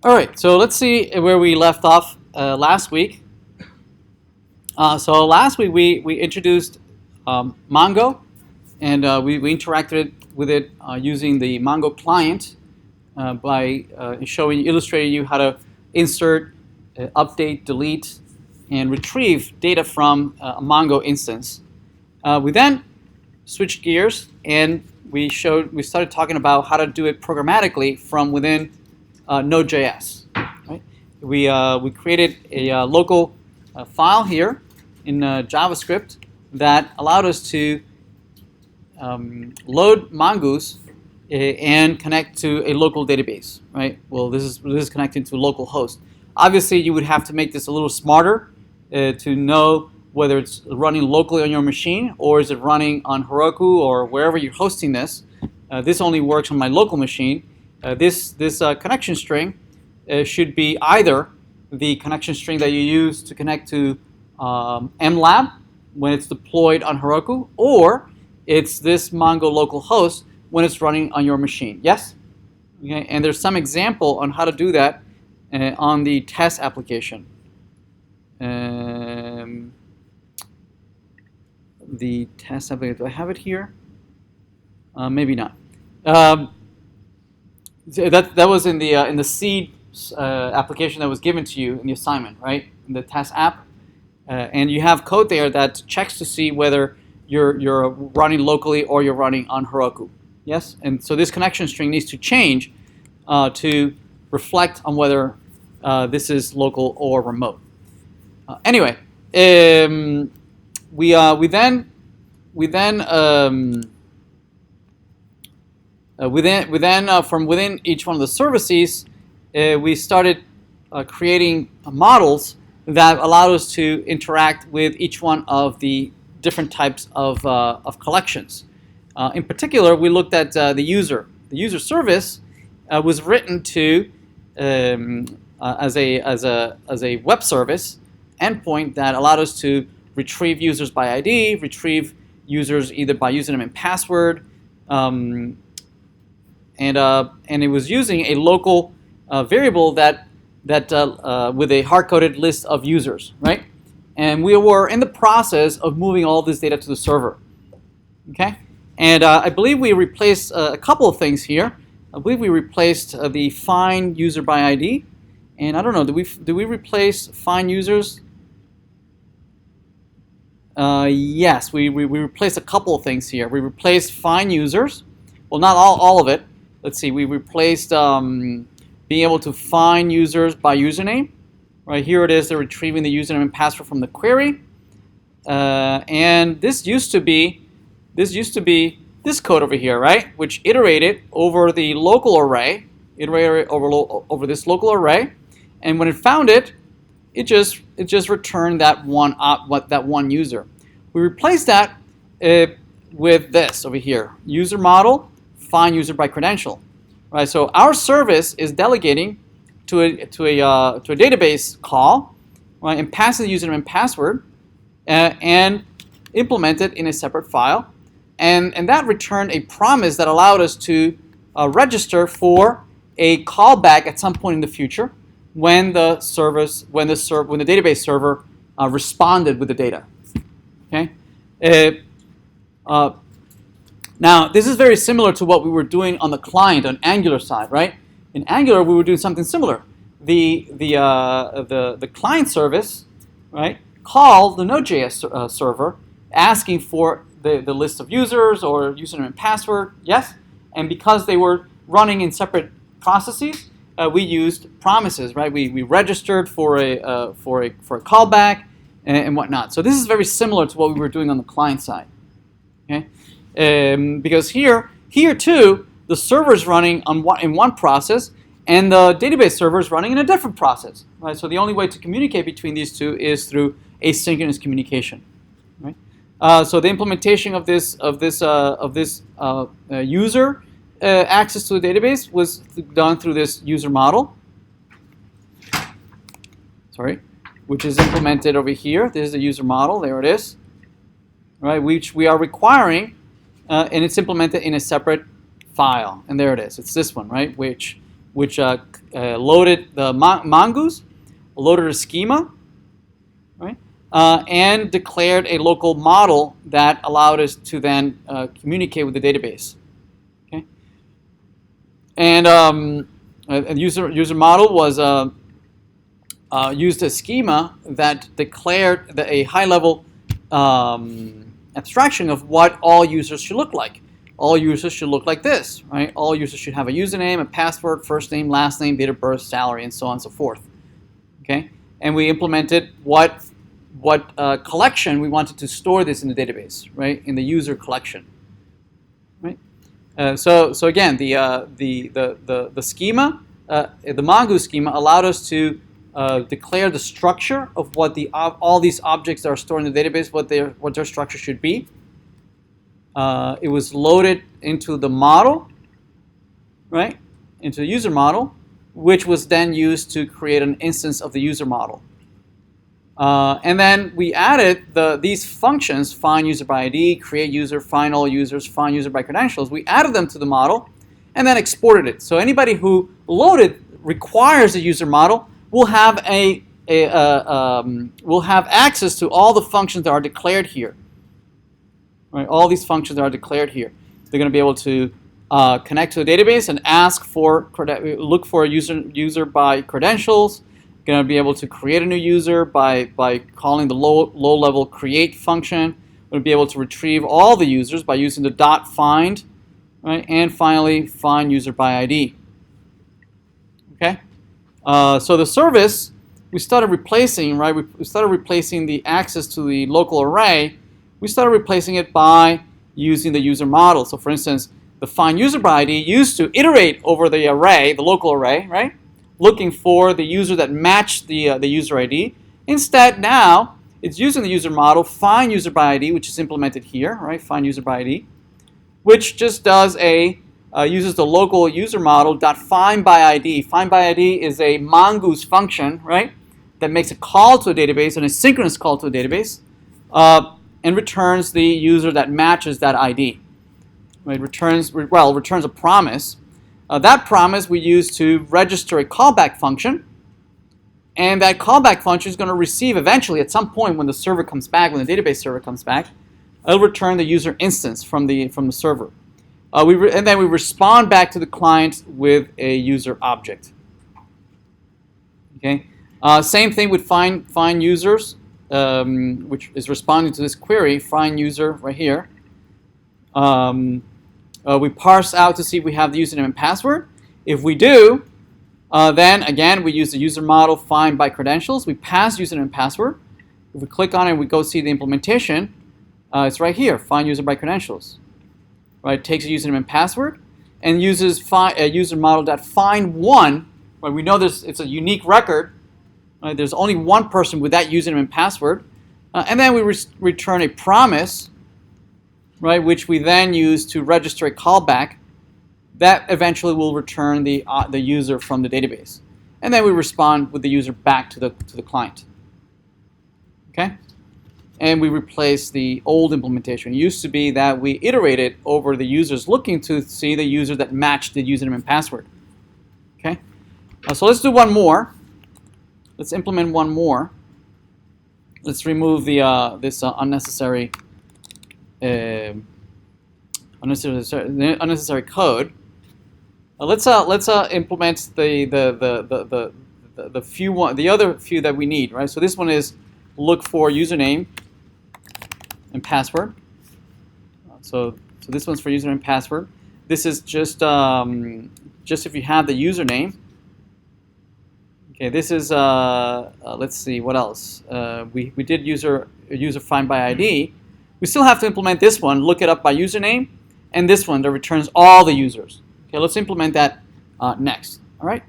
All right, so let's see where we left off last week. So last week we introduced Mongo, and we interacted with it using the Mongo client by illustrating you how to insert, update, delete, and retrieve data from a Mongo instance. We then switched gears and we started talking about how to do it programmatically from within Node.js. Right? We created a local file here in JavaScript that allowed us to load mongoose and connect to a local database. Right? Well, this is connecting to a local host. Obviously, you would have to make this a little smarter to know whether it's running locally on your machine or is it running on Heroku or wherever you're hosting this. This only works on my local machine. This connection string should be either the connection string that you use to connect to MLab when it's deployed on Heroku, or it's this Mongo local host when it's running on your machine. Yes? Okay. And there's some example on how to do that on the test application. The test application, do I have it here? Maybe not. That was in the seed application that was given to you in the assignment, right? In the test app, and you have code there that checks to see whether you're running locally or you're running on Heroku. Yes, and so this connection string needs to change to reflect on whether this is local or remote. Anyway, we then from within each one of the services, we started creating models that allowed us to interact with each one of the different types of collections. In particular, we looked at the user. The user service was written to as a web service endpoint that allowed us to retrieve users by ID, retrieve users either by username and password, and it was using a local variable that with a hard-coded list of users, right? And we were in the process of moving all this data to the server. Okay, and I believe we replaced a couple of things here. I believe we replaced the find user by ID, and I don't know, did we replace find users? Yes, we replaced a couple of things here. We replaced find users. Well, not all of it. Let's see. We replaced being able to find users by username. Right here it is. They're retrieving the username and password from the query. And this used to be this code over here, right? Which iterated over the local array, iterated over this local array, and when it found it, it just returned that one user. We replaced that with this over here, user model, find user by credential, right? So our service is delegating to a database call, right, and passing the username and password, and implement it in a separate file, and that returned a promise that allowed us to register for a callback at some point in the future when the database server responded with the data. Okay. Now this is very similar to what we were doing on the client on Angular side, right? In Angular we were doing something similar. The client service, right, called the Node.js server asking for the list of users or username and password. Yes, and because they were running in separate processes, we used promises, right? We registered for a callback and whatnot. So this is very similar to what we were doing on the client side. Okay, because here too the server is running in one process and the database server is running in a different process, right? So the only way to communicate between these two is through asynchronous communication, right? So the implementation of this user access to the database was done through this user model, which is implemented over here. This is the user model. There it is, right? Which we are requiring, and it's implemented in a separate file. And there it is. It's this one, right? Which which loaded the mongoose, loaded a schema, right, and declared a local model that allowed us to then communicate with the database. Okay, and a user model was used a schema that declared a high-level abstraction of what all users should look like. All users should look like this, right? All users should have a username, a password, first name, last name, date of birth, salary, and so on and so forth. Okay, and we implemented what collection we wanted to store this in the database, right? In the user collection, right? So again, the schema, the mongoose schema, allowed us to declare the structure of what all these objects that are stored in the database, what their structure should be. It was loaded into the model, right? Into the user model, which was then used to create an instance of the user model. And then we added these functions: find user by ID, create user, find all users, find user by credentials. We added them to the model and then exported it. So anybody who requires a user model will have will have access to all the functions that are declared here. Right, all these functions that are declared here. They're going to be able to connect to the database and look for a user by credentials. Going to be able to create a new user by calling the low-level create function. We'll be able to retrieve all the users by using the .find, right? And finally, find user by ID. Okay. So the service we started replacing, right? We started replacing the access to the local array. We started replacing it by using the user model. So for instance, the find user by ID used to iterate over the array, the local array, right? Looking for the user that matched the user ID. Instead, now it's using the user model, find user by ID, which is implemented here, right? Find user by ID, which just does uses the local user model .find by ID. Find by ID is a mongoose function, right? That makes a call to a database, an asynchronous call to a database. And returns the user that matches that ID. It returns a promise. That promise we use to register a callback function, and that callback function is going to receive eventually, at some point when the server comes back, when the database server comes back, it'll return the user instance from the server. And then we respond back to the client with a user object. Okay. Same thing with find users. Which is responding to this query, find user right here. We parse out to see if we have the username and password. If we do, then again we use the user model find by credentials. We pass username and password. If we click on it and we go see the implementation, it's right here, find user by credentials. Right, it takes a username and password and uses user model find one. Right, we know it's a unique record. Right, there's only one person with that username and password, and then we return a promise, right, which we then use to register a callback that eventually will return the user from the database, and then we respond with the user back to the client. Okay, and we replace the old implementation. It used to be that we iterated over the users looking to see the user that matched the username and password. Okay, so let's do one more. Let's implement one more. Let's remove the this unnecessary code. Let's implement the other few that we need, right? So this one is look for username and password. So this one's for username and password. This is just if you have the username. Okay, this is, let's see, what else? We did user find by ID. We still have to implement this one, look it up by username, and this one that returns all the users. Okay, let's implement that next, all right?